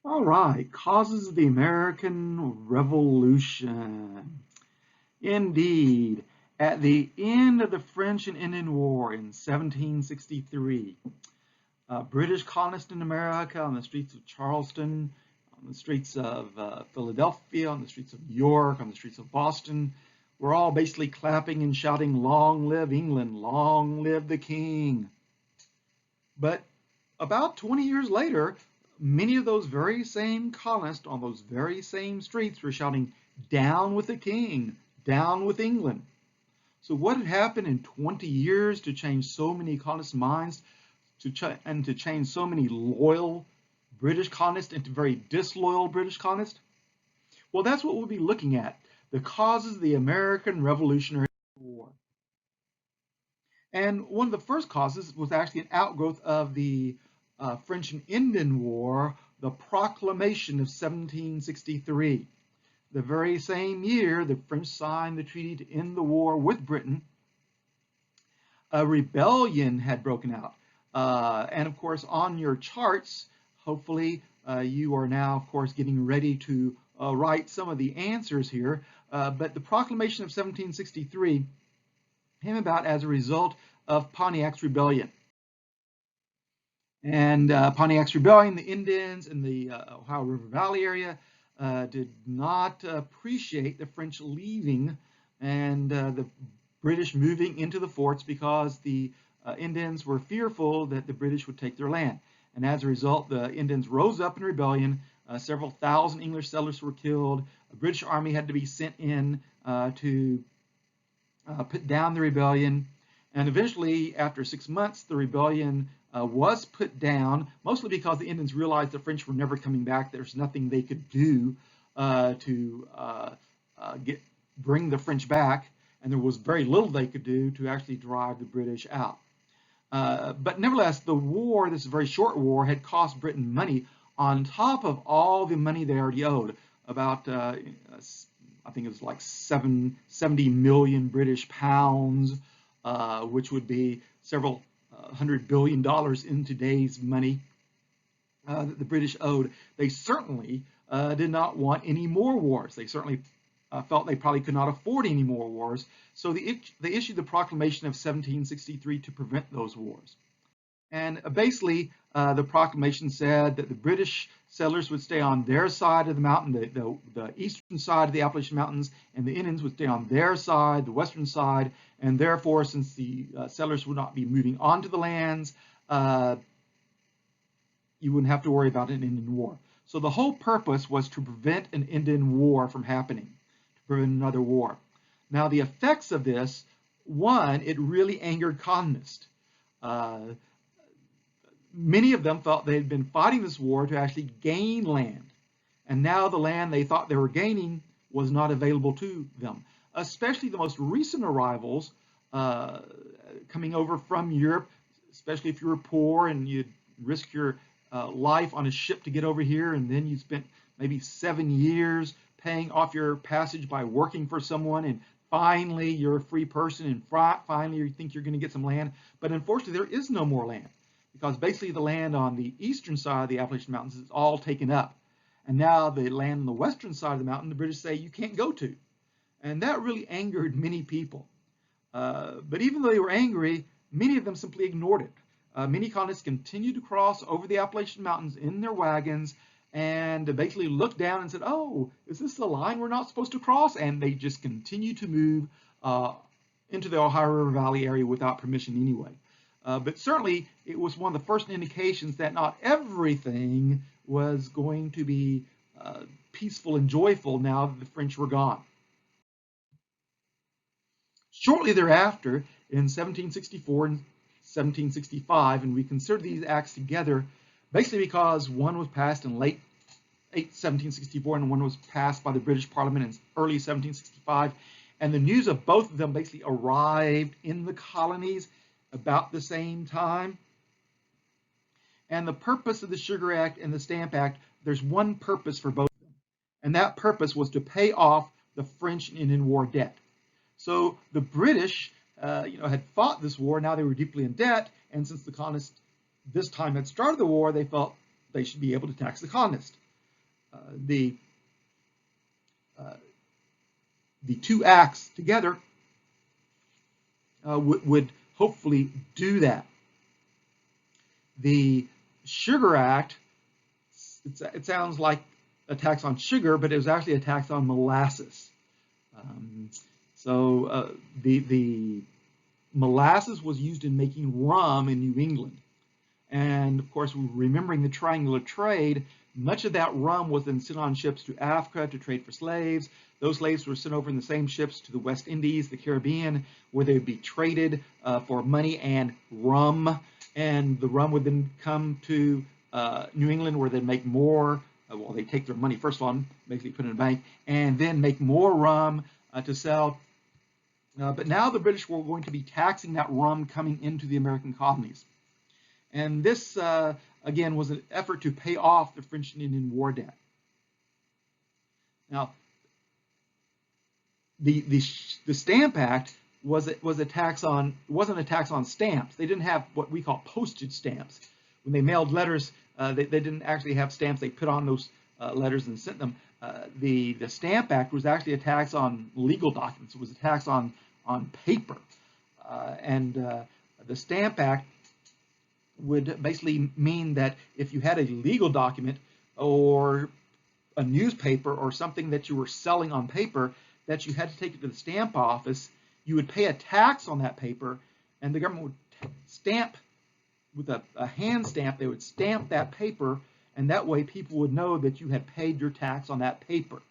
All right, causes of the American Revolution. Indeed, at the end of the French and Indian War in 1763, British colonists in America on the streets of Charleston, on the streets of Philadelphia, on the streets of New York, on the streets of Boston, were all basically clapping and shouting, "Long live England, long live the King." But about 20 years later, many of those very same colonists on those very same streets were shouting, "Down with the King, down with England." So what had happened in 20 years to change so many colonists' minds and to change so many loyal British colonists into very disloyal British colonists? Well, that's what we'll be looking at, the causes of the American Revolutionary War. And one of the first causes was actually an outgrowth of the French and Indian War, the Proclamation of 1763. The very same year the French signed the treaty to end the war with Britain, a rebellion had broken out. And of course, on your charts, hopefully you are now, of course, getting ready to write some of the answers here. But the Proclamation of 1763 came about as a result of Pontiac's rebellion. And Pontiac's rebellion, the Indians in the Ohio River Valley area did not appreciate the French leaving and the British moving into the forts because the Indians were fearful that the British would take their land. And as a result, the Indians rose up in rebellion. Several thousand English settlers were killed. A British army had to be sent in to put down the rebellion. And eventually, after 6 months, the rebellion was put down, mostly because the Indians realized the French were never coming back. There's nothing they could do to bring the French back, and there was very little they could do to actually drive the British out. But nevertheless, the war, this very short war, had cost Britain money on top of all the money they already owed. About, I think it was like 70 million British pounds, which would be several $100 billion in today's money that the British owed. They certainly did not want any more wars. They certainly felt they probably could not afford any more wars. So they issued the Proclamation of 1763 to prevent those wars. And basically, the proclamation said that the British settlers would stay on their side of the mountain, the eastern side of the Appalachian Mountains, and the Indians would stay on their side, the western side, and therefore, since the settlers would not be moving onto the lands, you wouldn't have to worry about an Indian war. So the whole purpose was to prevent an Indian war from happening, to prevent another war. Now, the effects of this, one, it really angered colonists. Many of them felt they had been fighting this war to actually gain land. And now the land they thought they were gaining was not available to them, especially the most recent arrivals coming over from Europe, especially if you were poor and you'd risk your life on a ship to get over here, and then you spent maybe 7 years paying off your passage by working for someone, and finally you're a free person, and finally you think you're going to get some land. But unfortunately, there is no more land, because basically the land on the eastern side of the Appalachian Mountains is all taken up. And now the land on the western side of the mountain, the British say you can't go to. And that really angered many people. But even though they were angry, many of them simply ignored it. Many colonists continued to cross over the Appalachian Mountains in their wagons and basically looked down and said, "Oh, is this the line we're not supposed to cross?" And they just continued to move into the Ohio River Valley area without permission anyway. But certainly, it was one of the first indications that not everything was going to be peaceful and joyful now that the French were gone. Shortly thereafter, in 1764 and 1765, and we consider these acts together basically because one was passed in late 1764 and one was passed by the British Parliament in early 1765, and the news of both of them basically arrived in the colonies about the same time. And the purpose of the Sugar Act and the Stamp Act, there's one purpose for both of them, and that purpose was to pay off the French and Indian War debt. So the British had fought this war. Now they were deeply in debt, and since the colonists this time had started the war, they felt they should be able to tax the colonists. the the two acts together would hopefully do that. The Sugar Act, it sounds like a tax on sugar, but it was actually a tax on molasses. The molasses was used in making rum in New England. And of course, remembering the triangular trade, much of that rum was then sent on ships to Africa to trade for slaves. Those slaves were sent over in the same ships to the West Indies, the Caribbean, where they would be traded for money and rum. And the rum would then come to New England, where they'd make more. Well, they take their money first of all, basically put it in a bank, and then make more rum to sell. But now the British were going to be taxing that rum coming into the American colonies. And this, again, was an effort to pay off the French and Indian War debt. Now, the Stamp Act wasn't a tax on stamps. They didn't have what we call postage stamps. When they mailed letters, they didn't actually have stamps. They put on those letters and sent them. The Stamp Act was actually a tax on legal documents. It was a tax on paper. The Stamp Act would basically mean that if you had a legal document or a newspaper or something that you were selling on paper, that you had to take it to the stamp office, you would pay a tax on that paper, and the government would stamp with a hand stamp. They would stamp that paper, and that way people would know that you had paid your tax on that paper.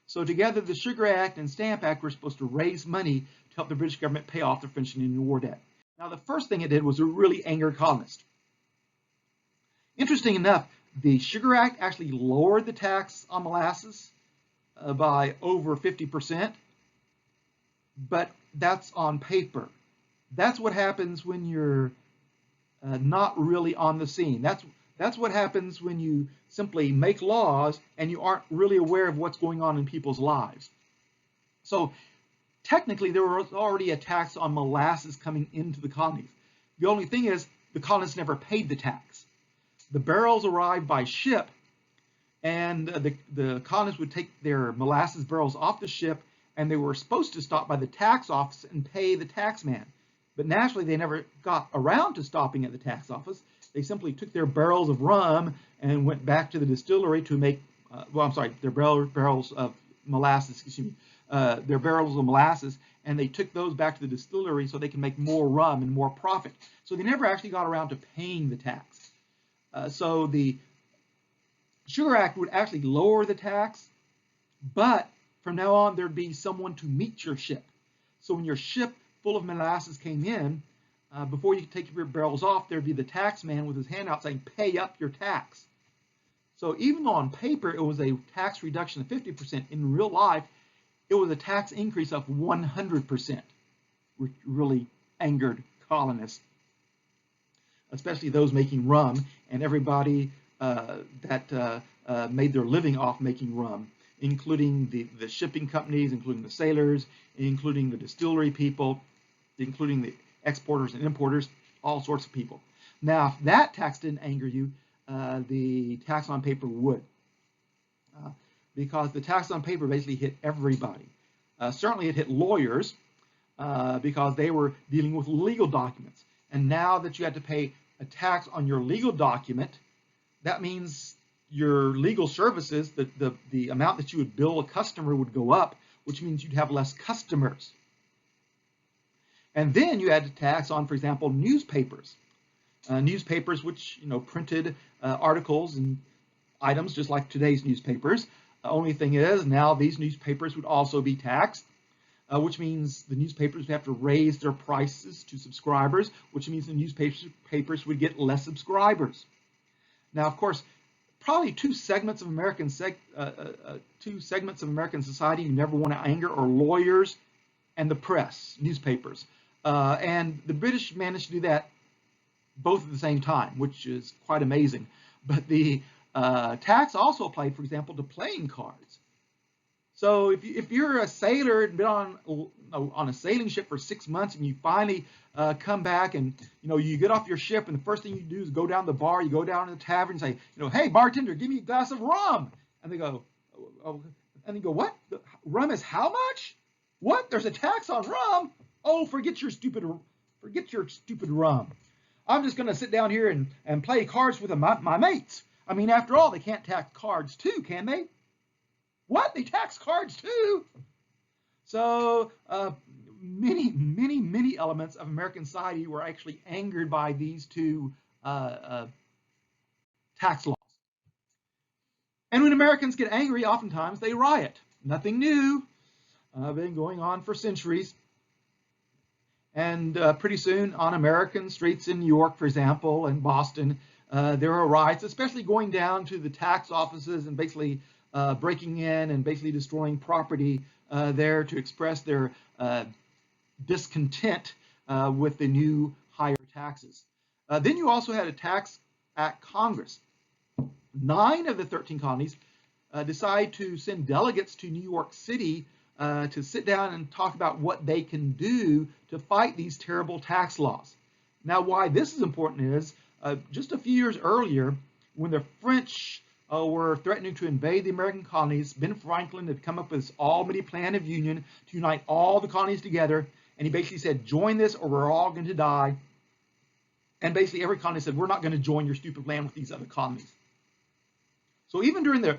So together, the Sugar Act and Stamp Act were supposed to raise money to help the British government pay off the French and Indian War debt. Now, the first thing it did was it really angered colonists. Interesting enough, the Sugar Act actually lowered the tax on molasses by over 50%, but that's on paper. That's what happens when you're not really on the scene. That's what happens when you simply make laws and you aren't really aware of what's going on in people's lives. So technically, there was already a tax on molasses coming into the colonies. The only thing is, the colonists never paid the tax. The barrels arrived by ship, and the colonists would take their molasses barrels off the ship, and they were supposed to stop by the tax office and pay the tax man. But naturally, they never got around to stopping at the tax office. They simply took their barrels of rum and went back to the distillery to make, their barrels of molasses, their barrels of molasses, and they took those back to the distillery so they can make more rum and more profit. So they never actually got around to paying the tax. So the Sugar Act would actually lower the tax, but from now on there'd be someone to meet your ship. So when your ship full of molasses came in, before you could take your barrels off, there'd be the tax man with his hand out saying, "Pay up your tax." So even though on paper it was a tax reduction of 50%, in real life it was a tax increase of 100%, which really angered colonists, especially those making rum and everybody that made their living off making rum, including the shipping companies, including the sailors, including the distillery people, including the exporters and importers, all sorts of people. Now, if that tax didn't anger you, the tax on paper would. Because the tax on paper basically hit everybody. Certainly it hit lawyers because they were dealing with legal documents. And now that you had to pay a tax on your legal document, that means your legal services, the amount that you would bill a customer would go up, which means you'd have less customers. And then you had to tax on, for example, newspapers. Newspapers which printed articles and items just like today's newspapers. The only thing is, now these newspapers would also be taxed, which means the newspapers would have to raise their prices to subscribers, which means the newspapers would get less subscribers. Now, of course, probably two segments of American society you never want to anger are lawyers and the press, newspapers. And the British managed to do that both at the same time, which is quite amazing. But the tax also applied, for example, to playing cards. So if you're a sailor and been on a sailing ship for 6 months, and you finally come back and you get off your ship, and the first thing you do is go down the bar, you go down to the tavern and say, "Hey bartender, give me a glass of rum." And they go, oh, and they go, what? Rum is how much? What? There's a tax on rum? Oh, forget your stupid rum. I'm just going to sit down here and play cards with my mates. I mean, after all, they can't tax cards too, can they? What? They tax cards too? So many elements of American society were actually angered by these two tax laws. And when Americans get angry, oftentimes they riot. Nothing new. Been going on for centuries. And pretty soon on American streets in New York, for example, and Boston, there are riots, especially going down to the tax offices and basically breaking in and basically destroying property there to express their discontent with the new higher taxes. Then you also had a tax act Congress. 9 of the 13 colonies decide to send delegates to New York City to sit down and talk about what they can do to fight these terrible tax laws. Now, why this is important is just a few years earlier, when the French were threatening to invade the American colonies, Ben Franklin had come up with this Albany Plan of Union to unite all the colonies together, and he basically said, join this or we're all going to die. And basically every colony said, we're not going to join your stupid plan with these other colonies. So even during the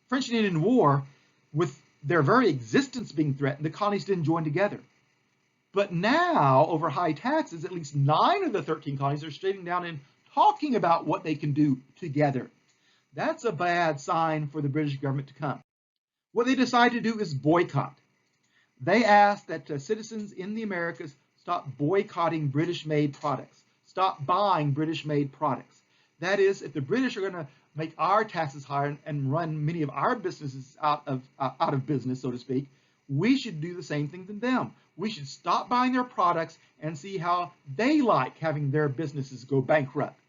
French and Indian War, with their very existence being threatened, the colonies didn't join together. But now, over high taxes, at least 9 of the 13 colonies are sitting down and talking about what they can do together. That's a bad sign for the British government to come. What they decide to do is boycott. They ask that citizens in the Americas stop boycotting British-made products, stop buying British-made products. That is, if the British are going to make our taxes higher and run many of our businesses out of business, so to speak, we should do the same thing to them. We should stop buying their products and see how they like having their businesses go bankrupt.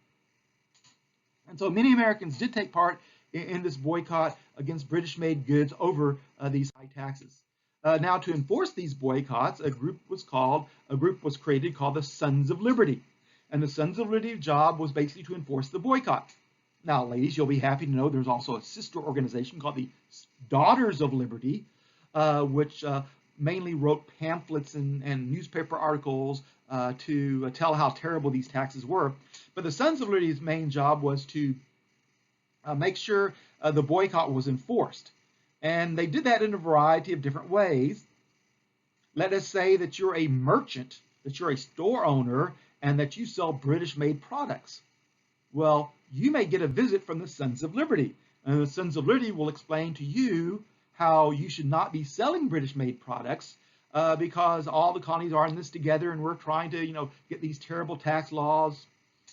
And so many Americans did take part in this boycott against British-made goods over these high taxes. Now, to enforce these boycotts, a group was created called the Sons of Liberty. And the Sons of Liberty's job was basically to enforce the boycott. Now, ladies, you'll be happy to know there's also a sister organization called the Daughters of Liberty, which mainly wrote pamphlets and newspaper articles to tell how terrible these taxes were. But the Sons of Liberty's main job was to make sure the boycott was enforced. And they did that in a variety of different ways. Let us say that you're a merchant, that you're a store owner, and that you sell British-made products. Well, you may get a visit from the Sons of Liberty. And the Sons of Liberty will explain to you how you should not be selling British-made products because all the colonies are in this together and we're trying to, get these terrible tax laws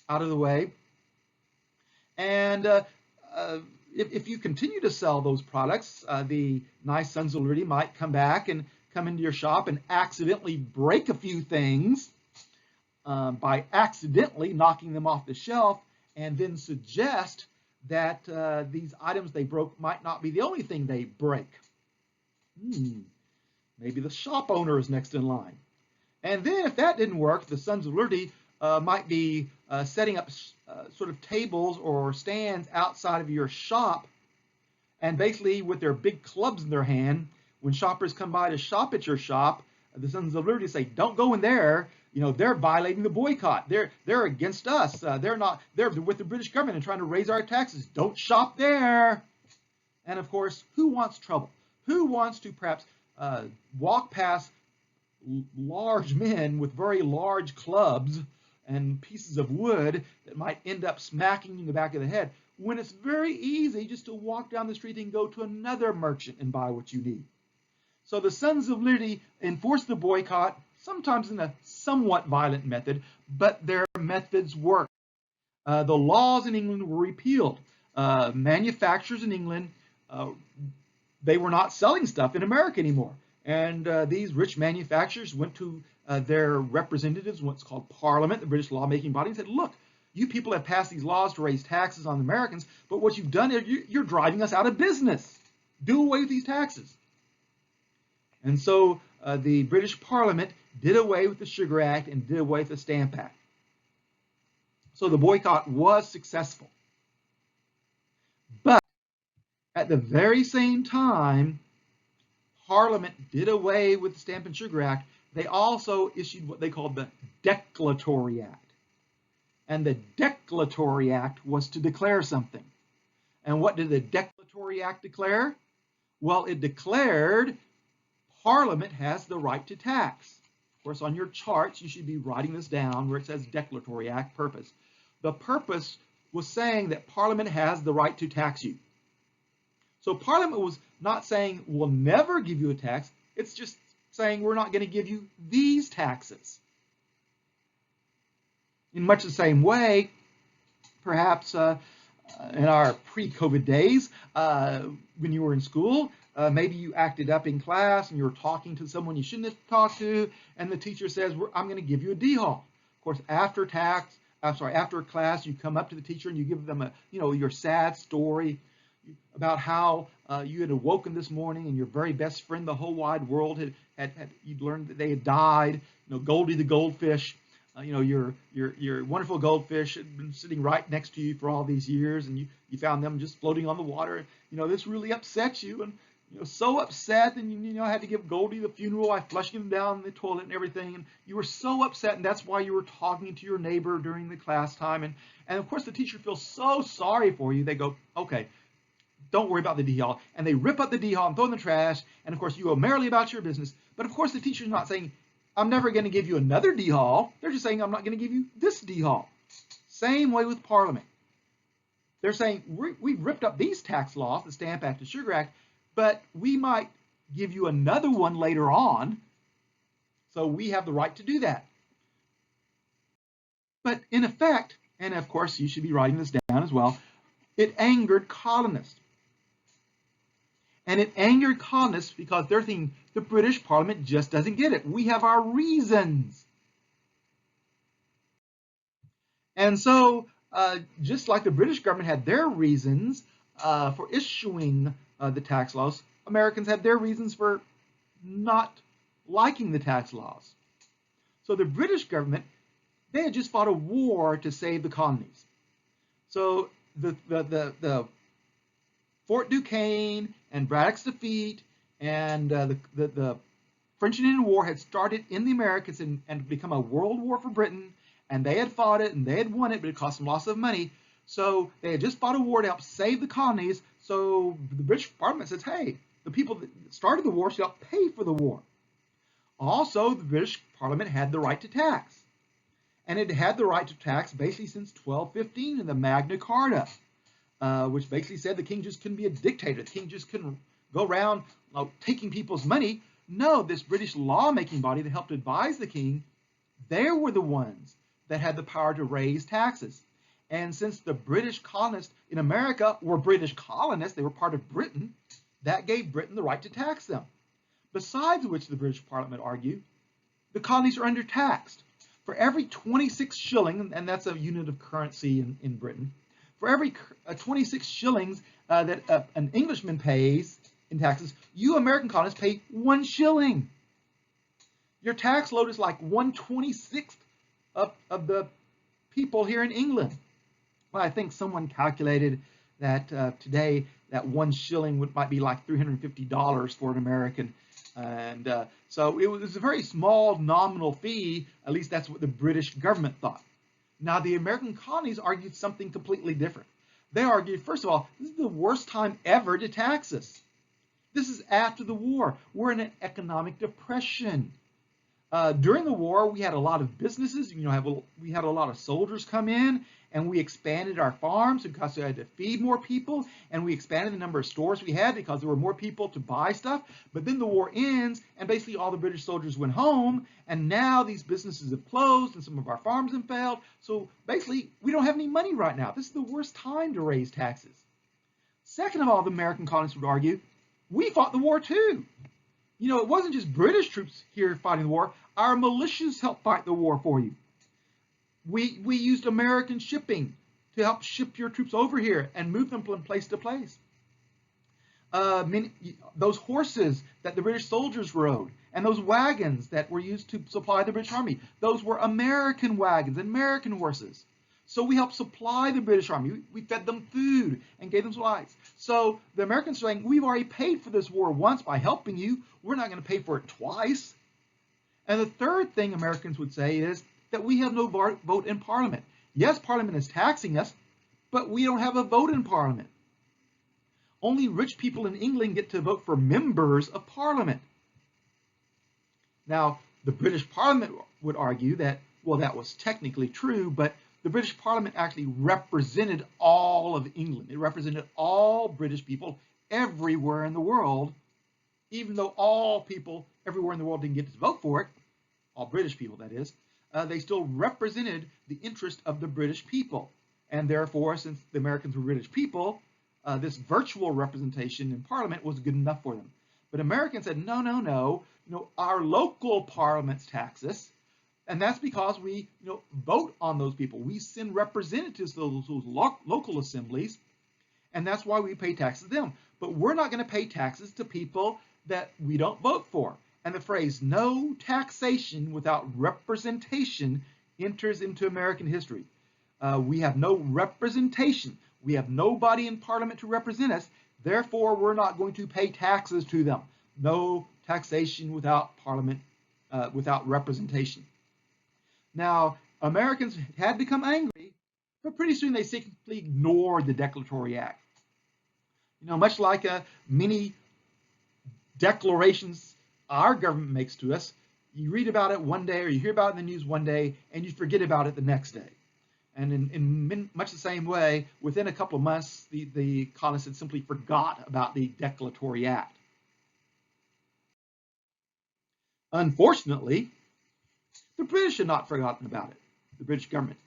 out of the way. And if you continue to sell those products, the nice Sons of Liberty might come back and come into your shop and accidentally break a few things by accidentally knocking them off the shelf, and then suggest that these items they broke might not be the only thing they break. Maybe the shop owner is next in line. And then if that didn't work, the Sons of Liberty might be setting up sort of tables or stands outside of your shop, and basically with their big clubs in their hand, when shoppers come by to shop at your shop, the Sons of Liberty say, don't go in there. They're violating the boycott. They're against us. They're with the British government and trying to raise our taxes. Don't shop there. And of course, who wants trouble? Who wants to perhaps walk past large men with very large clubs and pieces of wood that might end up smacking you in the back of the head, when it's very easy just to walk down the street and go to another merchant and buy what you need? So the Sons of Liberty enforced the boycott, sometimes in a somewhat violent method, but their methods worked. The laws in England were repealed. Manufacturers in England, they were not selling stuff in America anymore. And these rich manufacturers went to their representatives, what's called Parliament, the British lawmaking body, and said, look, you people have passed these laws to raise taxes on Americans, but what you've done is you're driving us out of business. Do away with these taxes. And so the British Parliament did away with the Sugar Act and did away with the Stamp Act. So the boycott was successful. But At the very same time, Parliament did away with the Stamp and Sugar Act. They also issued what they called the Declaratory Act. And the Declaratory Act was to declare something. And what did the Declaratory Act declare? Well, it declared Parliament has the right to tax. Of course, on your charts, you should be writing this down where it says Declaratory Act purpose. The purpose was saying that Parliament has the right to tax you. So Parliament was not saying we'll never give you a tax. It's just saying we're not going to give you these taxes. In much the same way, perhaps in our pre-COVID days, when you were in school, maybe you acted up in class and you were talking to someone you shouldn't have talked to, and the teacher says, I'm going to give you a D-Hall. Of course, after class, you come up to the teacher and you give them your sad story about how you had awoken this morning and your very best friend, the whole wide world, you'd learned that they had died. Goldie the goldfish, your wonderful goldfish had been sitting right next to you for all these years, and you found them just floating on the water. This really upset you, and so upset, and I had to give Goldie the funeral. I flushed him down the toilet and everything, and you were so upset, and that's why you were talking to your neighbor during the class time. And of course, the teacher feels so sorry for you. They go, okay, don't worry about the D-Hall. And they rip up the D-Hall and throw it in the trash. And of course, you go merrily about your business. But of course, the teacher's not saying, I'm never going to give you another D-Hall. They're just saying, I'm not going to give you this D-Hall. Same way with Parliament. They're saying, we've ripped up these tax laws, the Stamp Act and Sugar Act, but we might give you another one later on. So we have the right to do that. But in effect, and of course, you should be writing this down as well, it angered colonists. And it angered colonists because they're thinking the British Parliament just doesn't get it. We have our reasons. And so, just like the British government had their reasons for issuing the tax laws, Americans had their reasons for not liking the tax laws. So the British government, they had just fought a war to save the colonies. So the Fort Duquesne and Braddock's defeat and the French and Indian War had started in the Americas and become a world war for Britain, and they had fought it and they had won it, but it cost them lots of money. So they had just fought a war to help save the colonies. So the British Parliament says, hey, the people that started the war should help pay for the war. Also, the British Parliament had the right to tax. And it had the right to tax basically since 1215 in the Magna Carta, which basically said the king just couldn't be a dictator. The king just couldn't go around taking people's money. No, this British lawmaking body that helped advise the king, they were the ones that had the power to raise taxes. And since the British colonists in America were British colonists, they were part of Britain, that gave Britain the right to tax them. Besides which, the British Parliament argued, the colonies are undertaxed. For every 26 shillings, and that's a unit of currency in Britain, for every 26 shillings that an Englishman pays in taxes, you American colonists pay 1 shilling. Your tax load is like 1/26 of the people here in England. Well, I think someone calculated that today that 1 shilling might be like $350 for an American. And so it was a very small nominal fee. At least that's what the British government thought. Now, the American colonies argued something completely different. They argued, first of all, this is the worst time ever to tax us. This is after the war. We're in an economic depression. During the war, we had a lot of businesses. We had a lot of soldiers come in, and we expanded our farms because we had to feed more people, and we expanded the number of stores we had because there were more people to buy stuff. But then the war ends, and basically all the British soldiers went home, and now these businesses have closed, and some of our farms have failed. So basically, we don't have any money right now. This is the worst time to raise taxes. Second of all, the American colonists would argue, we fought the war too. It wasn't just British troops here fighting the war. Our militias helped fight the war for you. We used American shipping to help ship your troops over here and move them from place to place. Those horses that the British soldiers rode and those wagons that were used to supply the British Army, those were American wagons and American horses. So we helped supply the British Army. We fed them food and gave them supplies. So the Americans are saying, we've already paid for this war once by helping you. We're not going to pay for it twice. And the third thing Americans would say is that we have no vote in Parliament. Yes, Parliament is taxing us, but we don't have a vote in Parliament. Only rich people in England get to vote for members of Parliament. Now, the British Parliament would argue that, well, that was technically true, but the British Parliament actually represented all of England. It represented all British people everywhere in the world, even though all people everywhere in the world didn't get to vote for it, all British people, that is, they still represented the interest of the British people. And therefore, since the Americans were British people, this virtual representation in Parliament was good enough for them. But Americans said, no, no, no, our local parliaments tax us, and that's because we vote on those people. We send representatives to those local assemblies, and that's why we pay taxes to them. But we're not going to pay taxes to people that we don't vote for. And the phrase, no taxation without representation, enters into American history. We have no representation. We have nobody in Parliament to represent us. Therefore, we're not going to pay taxes to them. No taxation without Parliament, without representation. Now, Americans had become angry, but pretty soon they simply ignored the Declaratory Act. Much like many declarations our government makes to us, you read about it one day or you hear about it in the news one day and you forget about it the next day. And in much the same way, within a couple of months, the colonists had simply forgot about the Declaratory Act. Unfortunately, the British had not forgotten about it, the British government.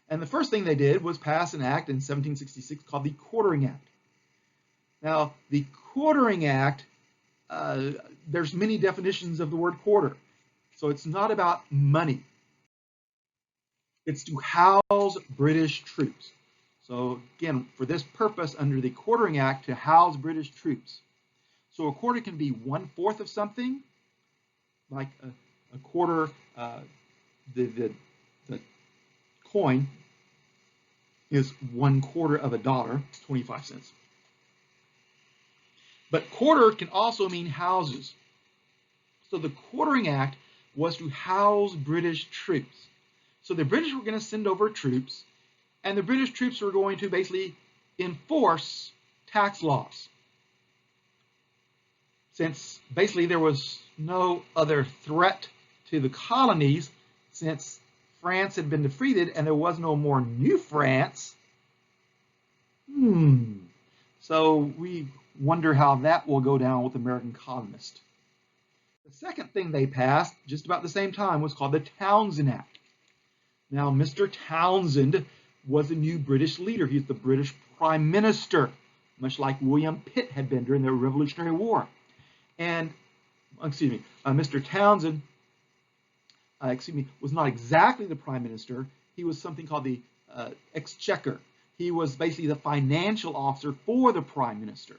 And the first thing they did was pass an act in 1766 called the Quartering Act. Now, the Quartering Act, there's many definitions of the word quarter. So it's not about money. It's to house British troops. So again, for this purpose, under the Quartering Act, to house British troops. So a quarter can be 1/4 of something, like a quarter, the coin is 1/4 of a dollar, 25 cents. But quarter can also mean houses. So the Quartering Act was to house British troops. So the British were going to send over troops, and the British troops were going to basically enforce tax laws. Since basically there was no other threat to the colonies, since France had been defeated and there was no more New France, so we wonder how that will go down with American colonists. The second thing they passed, just about the same time, was called the Townshend Act. Now, Mr. Townshend was a new British leader. He's the British Prime Minister, much like William Pitt had been during the Revolutionary War. And, Mr. Townshend, was not exactly the Prime Minister. He was something called the Exchequer. He was basically the financial officer for the Prime Minister.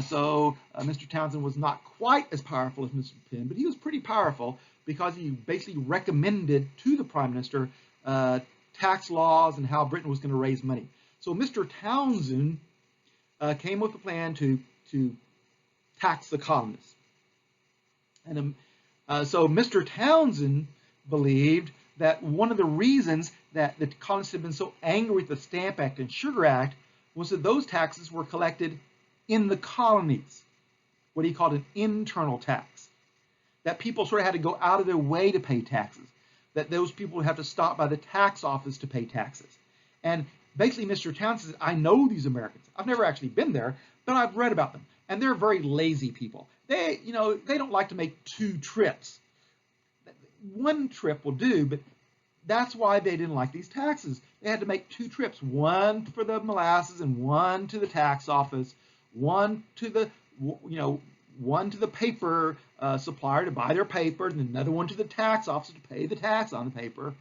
So Mr. Townshend was not quite as powerful as Mr. Penn, but he was pretty powerful because he basically recommended to the Prime Minister tax laws and how Britain was going to raise money. So Mr. Townshend came with a plan to tax the colonists. And so Mr. Townshend believed that one of the reasons that the colonists had been so angry with the Stamp Act and Sugar Act was that those taxes were collected in the colonies, what he called an internal tax. That people sort of had to go out of their way to pay taxes, that those people would have to stop by the tax office to pay taxes. And basically Mr. Townshend said, I know these Americans. I've never actually been there, but I've read about them. And they're very lazy people. They don't like to make 2 trips. One trip will do, but that's why they didn't like these taxes. They had to make 2 trips, one for the molasses and one to the tax office, one to the paper supplier to buy their paper, and another one to the tax office to pay the tax on the paper.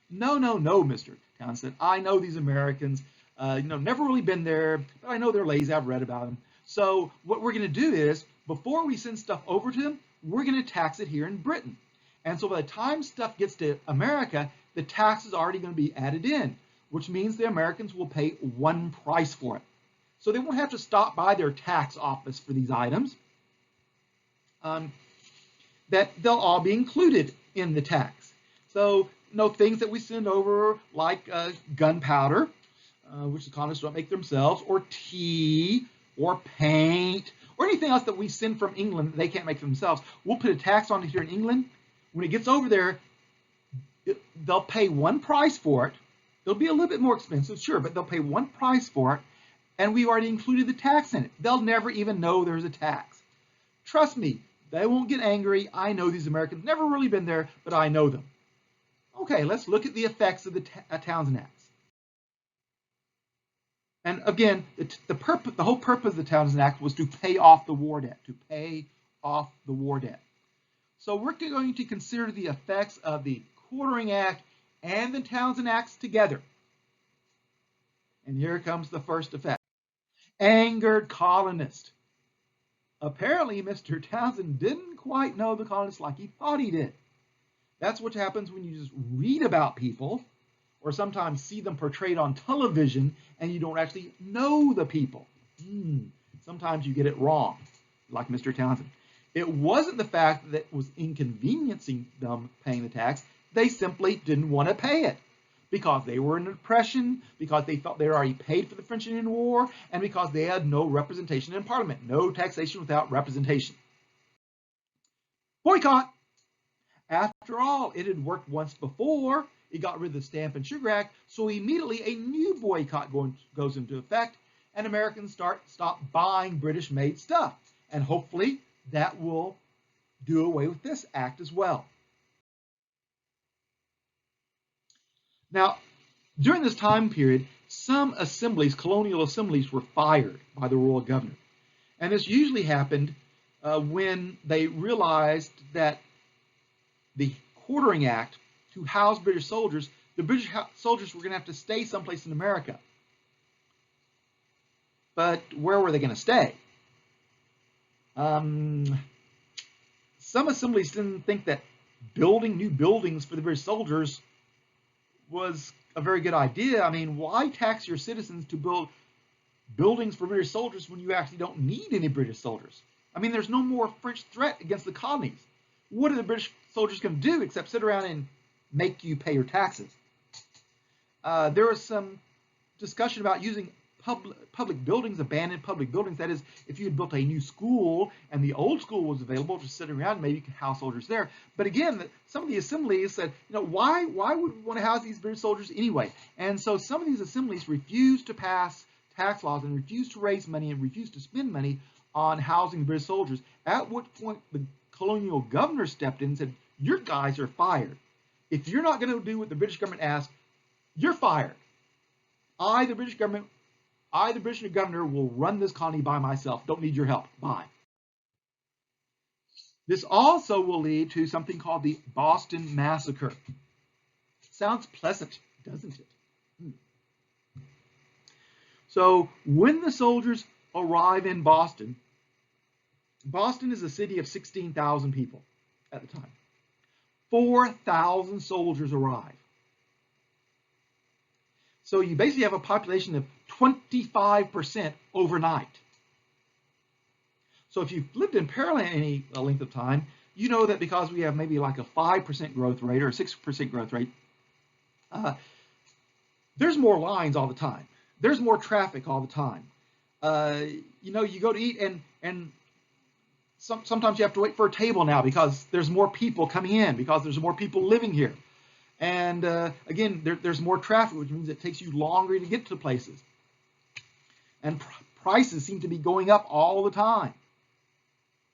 No, Mr. Townshend said, I know these Americans, never really been there, but I know they're lazy, I've read about them. So what we're going to do is, before we send stuff over to them, we're going to tax it here in Britain. And so by the time stuff gets to America, the tax is already going to be added in. which means the Americans will pay one price for it. So they won't have to stop by their tax office for these items. That they'll all be included in the tax. So, things that we send over like gunpowder, which the colonists don't make themselves, or tea, or paint, or anything else that we send from England that they can't make themselves. We'll put a tax on it here in England. When it gets over there, they'll pay one price for it. It'll be a little bit more expensive, sure, but they'll pay one price for it, and we've already included the tax in it. They'll never even know there's a tax. Trust me, they won't get angry. I know these Americans, never really been there, but I know them. Okay, let's look at the effects of the Townshend Acts. And again, the whole purpose of the Townshend Act was to pay off the war debt, So we're going to consider the effects of the Quartering Act and the Townshend Acts together. And here comes the first effect. Angered colonists. Apparently, Mr. Townshend didn't quite know the colonists like he thought he did. That's what happens when you just read about people, or sometimes see them portrayed on television, and you don't actually know the people. Sometimes you get it wrong, like Mr. Townshend. It wasn't the fact that it was inconveniencing them paying the tax. They simply didn't want to pay it because they were in depression, because they thought they had already paid for the French Indian War, and because they had no representation in Parliament. No taxation without representation. Boycott. After all, it had worked once before. It got rid of the Stamp and Sugar Act, so immediately a new boycott goes into effect, and Americans stop buying British-made stuff. And hopefully that will do away with this act as well. Now, during this time period, some assemblies, colonial assemblies, were fired by the royal governor. And this usually happened when they realized that the Quartering Act, to house British soldiers, the British soldiers were going to have to stay someplace in America. But where were they going to stay? Some assemblies didn't think that building new buildings for the British soldiers was a very good idea. I mean, why tax your citizens to build buildings for British soldiers when you actually don't need any British soldiers? I mean, there's no more French threat against the colonies. What are the British soldiers going to do except sit around and make you pay your taxes? There was some discussion about using public buildings, abandoned public buildings. That is, if you had built a new school and the old school was available, just sitting around, maybe you could house soldiers there. But again, some of the assemblies said, why would we want to house these British soldiers anyway? And so some of these assemblies refused to pass tax laws and refused to raise money and refused to spend money on housing the British soldiers, at which point the colonial governor stepped in and said, your guys are fired. If you're not going to do what the British government asks, you're fired. I, the British governor, will run this colony by myself. Don't need your help. Bye. This also will lead to something called the Boston Massacre. Sounds pleasant, doesn't it? So when the soldiers arrive in Boston, Boston is a city of 16,000 people at the time. 4,000 soldiers arrive. So you basically have a population of 25% overnight. So if you've lived in Pearland any length of time, you know that because we have maybe like a 5% growth rate or a 6% growth rate, there's more lines all the time. There's more traffic all the time. You go to eat and sometimes you have to wait for a table now because there's more people coming in, because there's more people living here. And again, there's more traffic, which means it takes you longer to get to places. And prices seem to be going up all the time.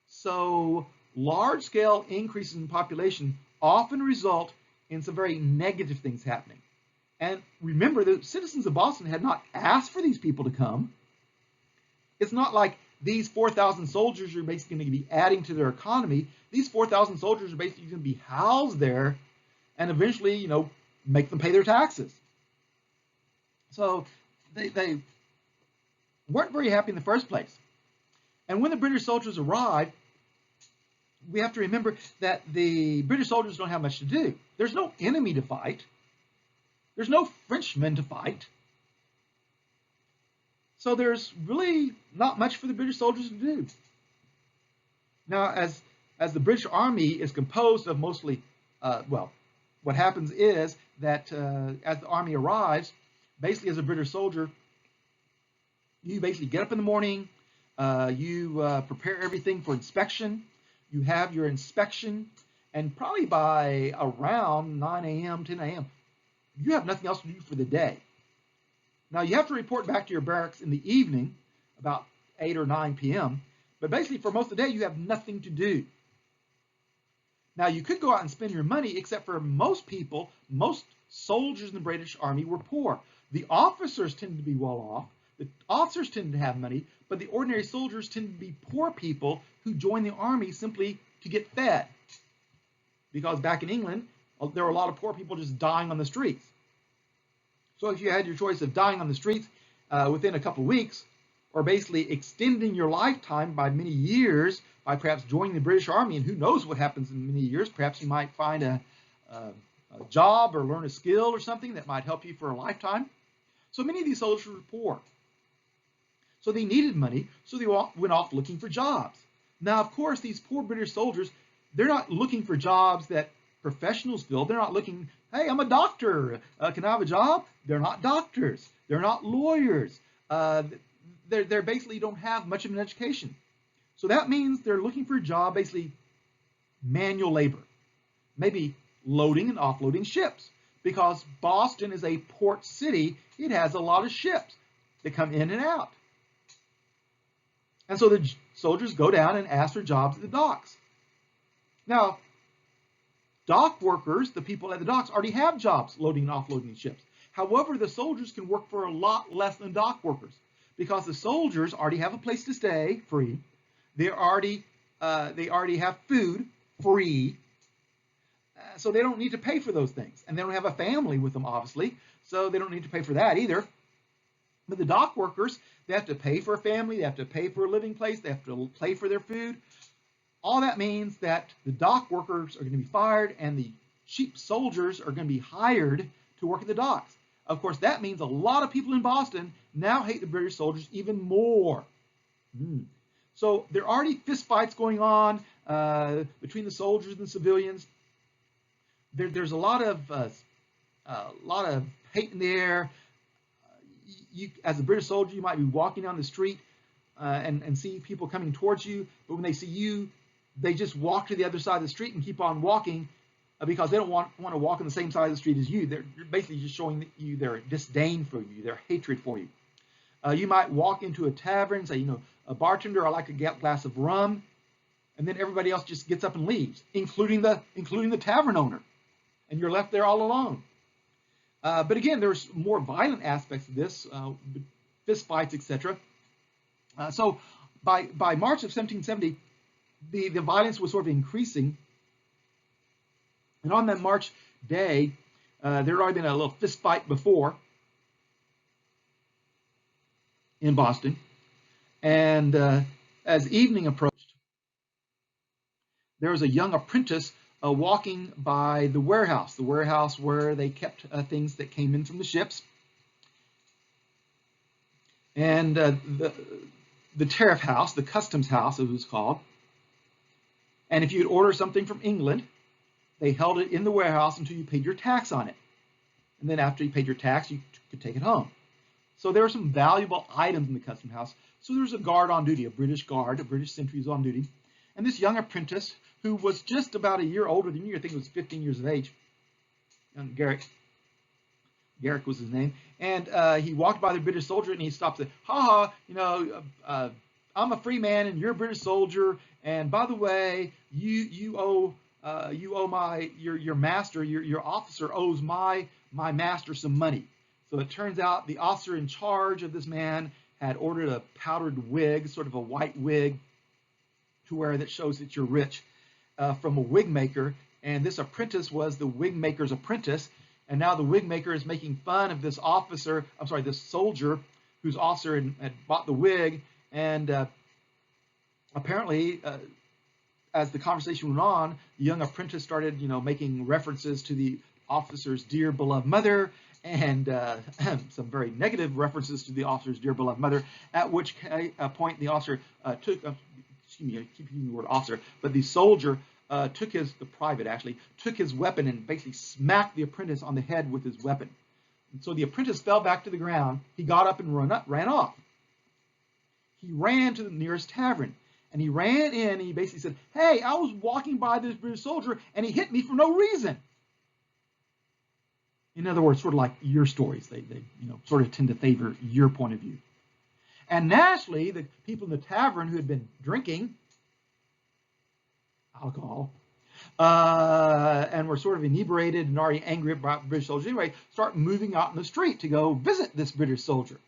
So large-scale increases in population often result in some very negative things happening. And remember, the citizens of Boston had not asked for these people to come. It's not like these 4,000 soldiers are basically going to be adding to their economy. These 4,000 soldiers are basically going to be housed there and eventually, make them pay their taxes. So they weren't very happy in the first place. And when the British soldiers arrived, we have to remember that the British soldiers don't have much to do. There's no enemy to fight. There's no Frenchmen to fight. So there's really not much for the British soldiers to do. Now, as the British Army is composed of mostly, well, what happens is that as the army arrives, basically as a British soldier, you basically get up in the morning, you prepare everything for inspection, you have your inspection, and probably by around 9 a.m., 10 a.m., you have nothing else to do for the day. Now, you have to report back to your barracks in the evening, about 8 or 9 p.m., but basically for most of the day, you have nothing to do. Now, you could go out and spend your money, except for most people, most soldiers in the British Army were poor. The officers tended to be well off. The officers tended to have money, but the ordinary soldiers tended to be poor people who joined the army simply to get fed. Because back in England, there were a lot of poor people just dying on the streets. So if you had your choice of dying on the streets within a couple of weeks, or basically extending your lifetime by many years by perhaps joining the British Army, and who knows what happens in many years, perhaps you might find a job or learn a skill or something that might help you for a lifetime. So many of these soldiers were poor. So they needed money, so they went off looking for jobs. Now, of course, these poor British soldiers, they're not looking for jobs that professionals fill. They're not looking, hey, I'm a doctor. Can I have a job? They're not doctors. They're not lawyers. They're basically don't have much of an education. So that means they're looking for a job, basically manual labor, maybe loading and offloading ships, because Boston is a port city. It has a lot of ships that come in and out. And so the soldiers go down and ask for jobs at the docks. Now, dock workers, the people at the docks, already have jobs loading and offloading ships. However, the soldiers can work for a lot less than dock workers, because the soldiers already have a place to stay free. They already have food free, so they don't need to pay for those things. And they don't have a family with them, obviously, so they don't need to pay for that either. But the dock workers, they have to pay for a family, they have to pay for a living place, they have to pay for their food. All that means that the dock workers are going to be fired and the cheap soldiers are going to be hired to work at the docks. Of course, that means a lot of people in Boston now hate the British soldiers even more. So there are already fist fights going on between the soldiers and the civilians. There's a lot of hate in the air. You, as a British soldier, you might be walking down the street and see people coming towards you, but when they see you, they just walk to the other side of the street and keep on walking because they don't want to walk on the same side of the street as you. They're basically just showing you their disdain for you, their hatred for you. You might walk into a tavern and say, a bartender, I like a glass of rum, and then everybody else just gets up and leaves, including the tavern owner, and you're left there all alone. But again, there's more violent aspects of this, fist fights, etc. So by March of 1770, the violence was sort of increasing. And on that March day, there had already been a little fist fight before in Boston. And as evening approached, there was a young apprentice walking by the warehouse where they kept things that came in from the ships. And the tariff house, the customs house, it was called. And if you would order something from England, they held it in the warehouse until you paid your tax on it. And then after you paid your tax, you could take it home. So there were some valuable items in the customs house. So there was a guard on duty, a British guard, a British sentry was on duty. And this young apprentice, who was just about a year older than you, I think it was 15 years of age, young Garrick was his name, and he walked by the British soldier and he stopped and said, I'm a free man and you're a British soldier, and by the way, you owe your master, your officer owes my master some money. So it turns out the officer in charge of this man had ordered a powdered wig, sort of a white wig, to wear that shows that you're rich, from a wig maker, and this apprentice was the wig maker's apprentice, and now the wig maker is making fun of this soldier whose officer had bought the wig, and apparently, as the conversation went on, the young apprentice started, making references to the officer's dear beloved mother, and some very negative references to the officer's dear beloved mother, at which point the officer excuse me, I keep using the word officer, but the soldier the private actually, took his weapon and basically smacked the apprentice on the head with his weapon. And so the apprentice fell back to the ground. He got up and ran off. He ran to the nearest tavern, and he ran in, and he basically said, "Hey, I was walking by this British soldier, and he hit me for no reason." In other words, sort of like your stories. They sort of tend to favor your point of view. And naturally, the people in the tavern who had been drinking alcohol and were sort of inebriated and already angry about British soldiers anyway, start moving out in the street to go visit this British soldier.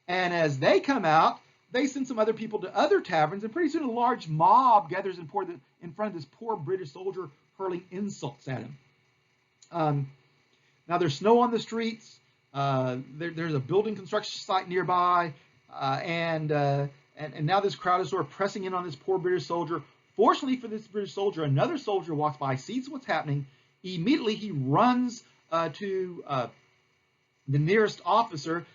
And as they come out, they send some other people to other taverns, and pretty soon a large mob gathers in front of this poor British soldier, hurling insults at him. Now there's snow on the streets. There's a building construction site nearby, and now this crowd is sort of pressing in on this poor British soldier. Fortunately for this British soldier, another soldier walks by, sees what's happening. Immediately he runs to the nearest officer,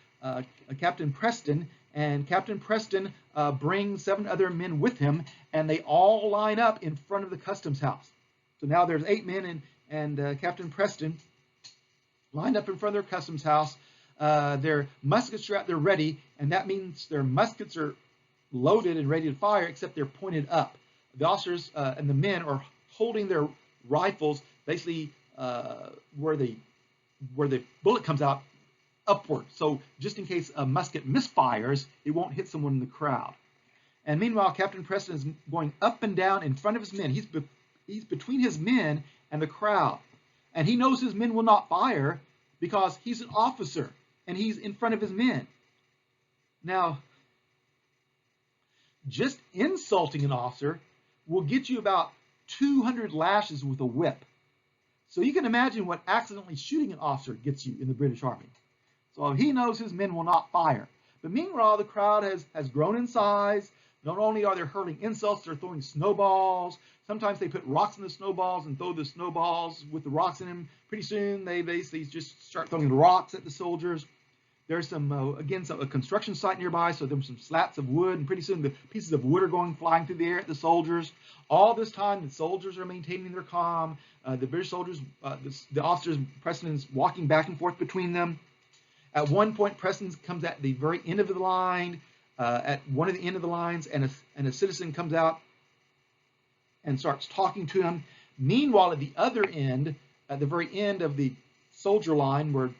Captain Preston, and Captain Preston brings 7 other men with him, and they all line up in front of the customs house. So now there's 8 men and Captain Preston lined up in front of their customs house. Their muskets are out there ready, and that means their muskets are loaded and ready to fire, except they're pointed up. The officers and the men are holding their rifles basically where the bullet comes out upward. So just in case a musket misfires, it won't hit someone in the crowd. And meanwhile, Captain Preston is going up and down in front of his men. He's between his men and the crowd. And he knows his men will not fire because he's an officer and he's in front of his men. Now, just insulting an officer will get you about 200 lashes with a whip. So you can imagine what accidentally shooting an officer gets you in the British Army. So he knows his men will not fire. But meanwhile, the crowd has grown in size. Not only are they hurling insults, they're throwing snowballs. Sometimes they put rocks in the snowballs and throw the snowballs with the rocks in them. Pretty soon, they basically just start throwing rocks at the soldiers. There's a construction site nearby, so there's some slats of wood, and pretty soon the pieces of wood are going flying through the air at the soldiers. All this time, the soldiers are maintaining their calm. The British soldiers, the officers, Preston is walking back and forth between them. At one point, Preston comes at the very end of the line, at one of the end of the lines, and a citizen comes out and starts talking to him. Meanwhile, at the other end, at the very end of the soldier line, where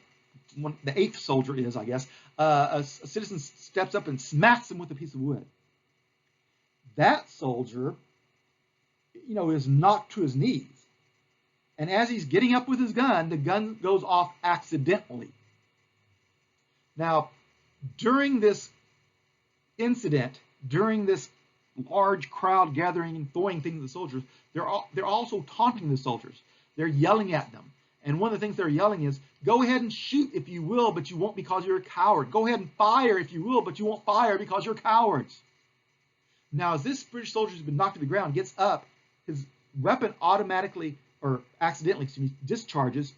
the 8th soldier is, I guess, a citizen steps up and smacks him with a piece of wood. That soldier, is knocked to his knees. And as he's getting up with his gun, the gun goes off accidentally. Now, during this incident, during this large crowd gathering and throwing things at the soldiers, they're also taunting the soldiers. They're yelling at them. And one of the things they're yelling is, go ahead and shoot if you will, but you won't because you're a coward. Go ahead and fire if you will, but you won't fire because you're cowards. Now, as this British soldier has been knocked to the ground, gets up, his weapon automatically, or accidentally, discharges,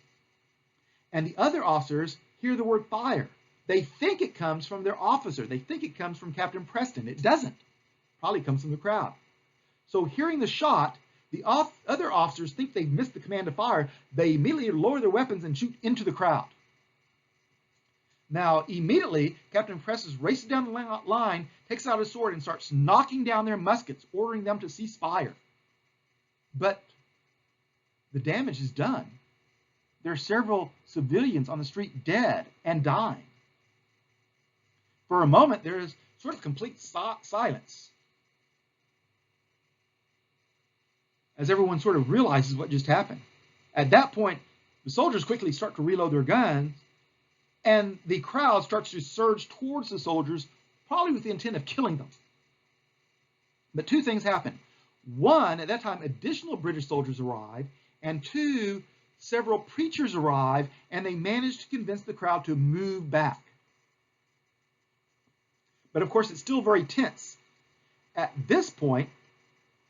and the other officers hear the word fire. They think it comes from their officer. They think it comes from Captain Preston. It doesn't. Probably comes from the crowd. So hearing the shot, the other officers think they've missed the command to fire. They immediately lower their weapons and shoot into the crowd. Now, immediately, Captain Preston races down the line, takes out his sword, and starts knocking down their muskets, ordering them to cease fire. But the damage is done. There are several civilians on the street dead and dying. For a moment, there is sort of complete silence, as everyone sort of realizes what just happened. At that point, the soldiers quickly start to reload their guns, and the crowd starts to surge towards the soldiers, probably with the intent of killing them. But 2 things happen. 1, at that time, additional British soldiers arrive, and 2, several preachers arrive, and they manage to convince the crowd to move back. But of course, it's still very tense. At this point,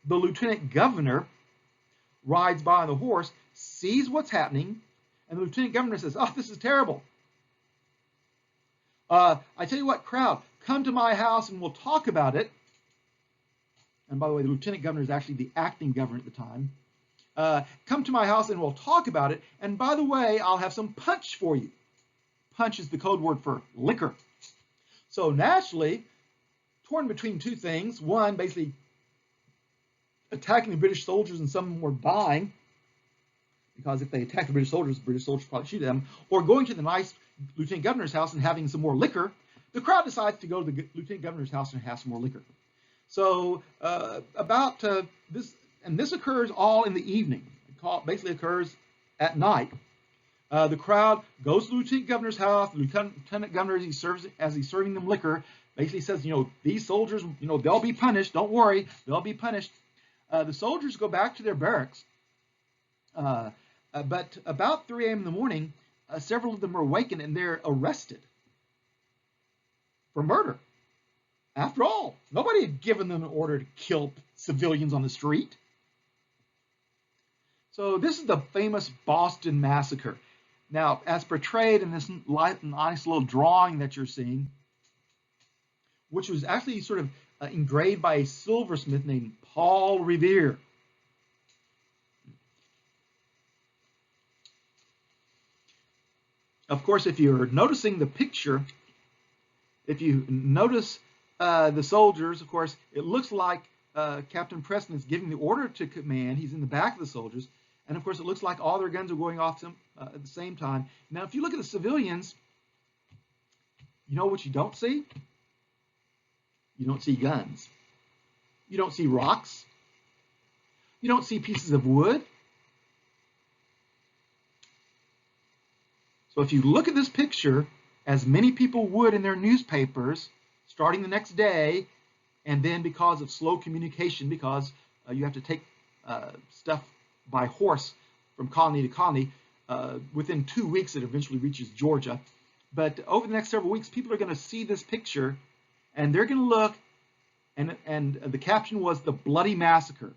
the lieutenant governor rides by on the horse, sees what's happening, and the lieutenant governor says, "Oh, this is terrible. I tell you what, crowd, come to my house and we'll talk about it. And by the way, the lieutenant governor is actually the acting governor at the time. Come to my house and we'll talk about it. And by the way, I'll have some punch for you. Punch is the code word for liquor. So naturally, torn between two things. One, basically attacking the British soldiers, and some of them were dying, because if they attacked the British soldiers probably shoot them, or going to the nice lieutenant governor's house and having some more liquor. The crowd decides to go to the lieutenant governor's house and have some more liquor. So this occurs all in the evening. It basically occurs at night. The crowd goes to the lieutenant governor's house. The lieutenant governor, as he's serving them liquor, basically says, these soldiers, they'll be punished. Don't worry, they'll be punished. The soldiers go back to their barracks. But about 3 a.m. in the morning, several of them are awakened and they're arrested for murder. After all, nobody had given them an order to kill civilians on the street. So this is the famous Boston Massacre. Now, as portrayed in this nice little drawing that you're seeing, which was actually sort of engraved by a silversmith named Paul Revere. Of course, if you're noticing the picture, if you notice the soldiers, of course, it looks like Captain Preston is giving the order to command. He's in the back of the soldiers. And of course, it looks like all their guns are going off at the same time. Now, if you look at the civilians, you know what you don't see? You don't see guns. You don't see rocks. You don't see pieces of wood. So if you look at this picture, as many people would in their newspapers, starting the next day, and then because of slow communication, because you have to take stuff by horse from colony to colony, within 2 weeks it eventually reaches Georgia. But over the next several weeks, people are going to see this picture, and they're going to look, and the caption was "The Bloody Massacre."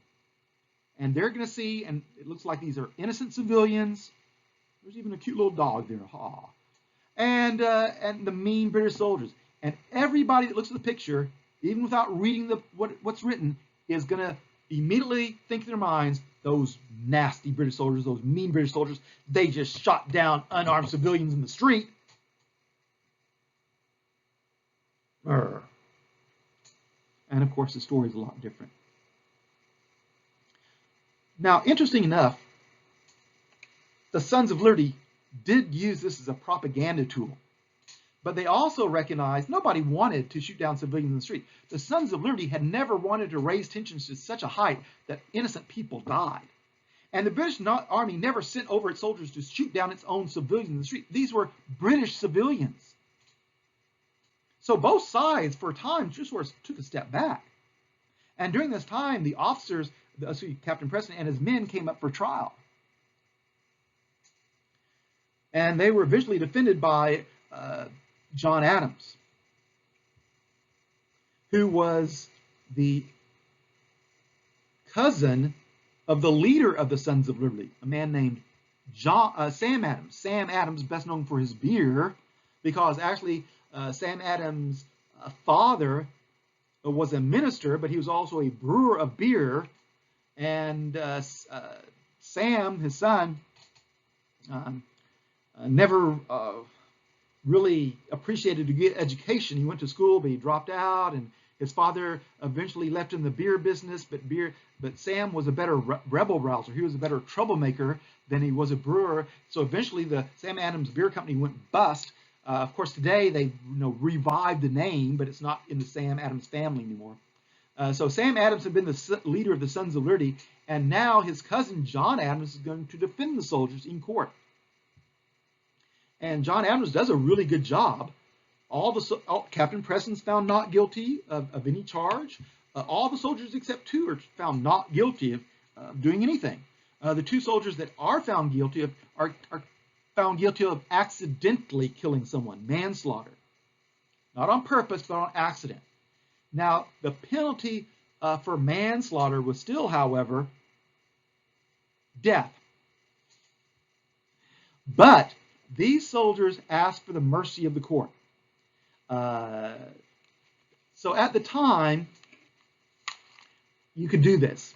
And they're going to see, and it looks like these are innocent civilians. There's even a cute little dog there, ha. And the mean British soldiers. And everybody that looks at the picture, even without reading what's written, is going to immediately think in their minds, those nasty British soldiers, those mean British soldiers, they just shot down unarmed civilians in the street. And of course, the story is a lot different. Now, interesting enough, the Sons of Liberty did use this as a propaganda tool, but they also recognized nobody wanted to shoot down civilians in the street. The Sons of Liberty had never wanted to raise tensions to such a height that innocent people died. And the British Army never sent over its soldiers to shoot down its own civilians in the street. These were British civilians. So both sides, for a time, just sort of took a step back. And during this time, the officers, Captain Preston and his men, came up for trial. And they were eventually defended by John Adams, who was the cousin of the leader of the Sons of Liberty, a man named Sam Adams. Sam Adams, best known for his beer, because actually Sam Adams' father was a minister, but he was also a brewer of beer. And Sam, his son, never really appreciated a good education. He went to school, but he dropped out, and his father eventually left him the beer business. But Sam was a better rebel rouser. He was a better troublemaker than he was a brewer. So eventually, the Sam Adams Beer Company went bust. Of course, today they revived the name, but it's not in the Sam Adams family anymore. So Sam Adams had been the leader of the Sons of Liberty, and now his cousin John Adams is going to defend the soldiers in court. And John Adams does a really good job. Captain Preston's found not guilty of any charge. All the soldiers except 2 are found not guilty of doing anything. The 2 soldiers that are found guilty are found guilty of accidentally killing someone, manslaughter. Not on purpose, but on accident. Now, the penalty for manslaughter was still, however, death. But these soldiers asked for the mercy of the court. And So at the time, you could do this.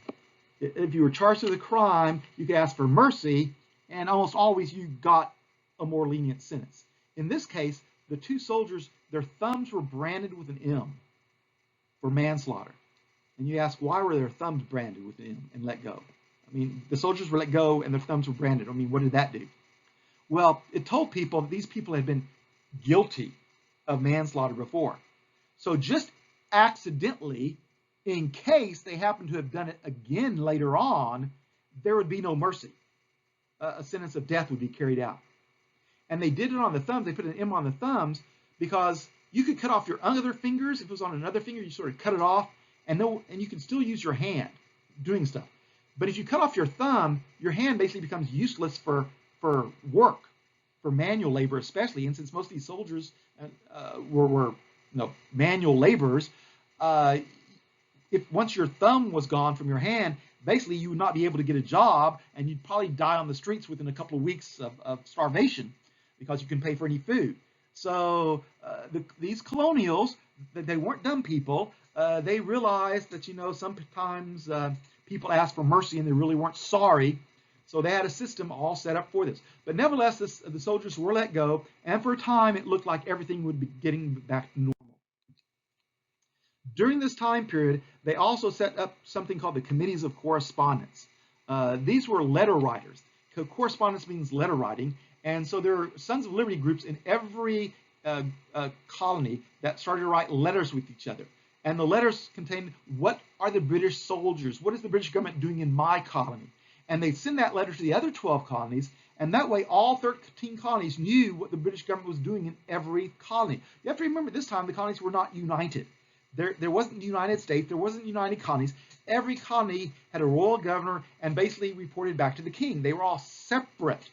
If you were charged with a crime, you could ask for mercy, and almost always you got a more lenient sentence. In this case, the two soldiers, their thumbs were branded with an M for manslaughter. And you ask, why were their thumbs branded with an M and let go? I mean, the soldiers were let go and their thumbs were branded. I mean, what did that do? Well, it told people that these people had been guilty of manslaughter before. So just accidentally, in case they happened to have done it again later on, there would be no mercy. A sentence of death would be carried out. And they did it on the thumbs. They put an M on the thumbs because you could cut off your other fingers. If it was on another finger, you sort of cut it off, and you can still use your hand doing stuff. But if you cut off your thumb, your hand basically becomes useless for work, for manual labor especially. And since most of these soldiers were manual laborers, if once your thumb was gone from your hand, basically you would not be able to get a job, and you'd probably die on the streets within a couple of weeks of starvation because you couldn't pay for any food. So these colonials, they weren't dumb people. They realized that, sometimes people asked for mercy and they really weren't sorry. So they had a system all set up for this. But nevertheless, the soldiers were let go, and for a time it looked like everything would be getting back to normal. During this time period, they also set up something called the Committees of Correspondence. These were letter writers. Correspondence means letter writing, and so there are Sons of Liberty groups in every colony that started to write letters with each other. And the letters contained, what are the British soldiers? What is the British government doing in my colony? And they'd send that letter to the other 12 colonies, and that way all 13 colonies knew what the British government was doing in every colony. You have to remember, this time the colonies were not united. There wasn't the United States, there wasn't united colonies. Every colony had a royal governor and basically reported back to the king. They were all separate.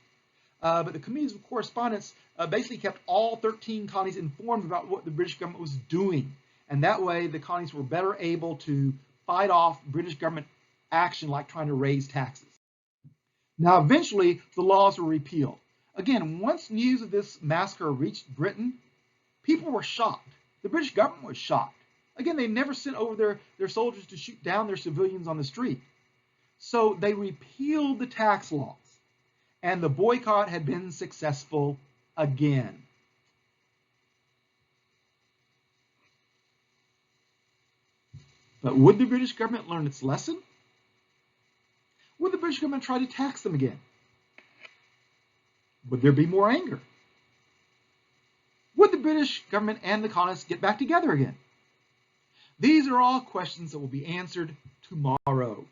But the Committees of Correspondence basically kept all 13 colonies informed about what the British government was doing. And that way the colonies were better able to fight off British government action like trying to raise taxes. Now eventually the laws were repealed. Again, once news of this massacre reached Britain, people were shocked. The British government was shocked. Again, they never sent over their soldiers to shoot down their civilians on the street. So they repealed the tax laws, and the boycott had been successful again. But would the British government learn its lesson? Would the British government try to tax them again? Would there be more anger? Would the British government and the colonists get back together again? These are all questions that will be answered tomorrow.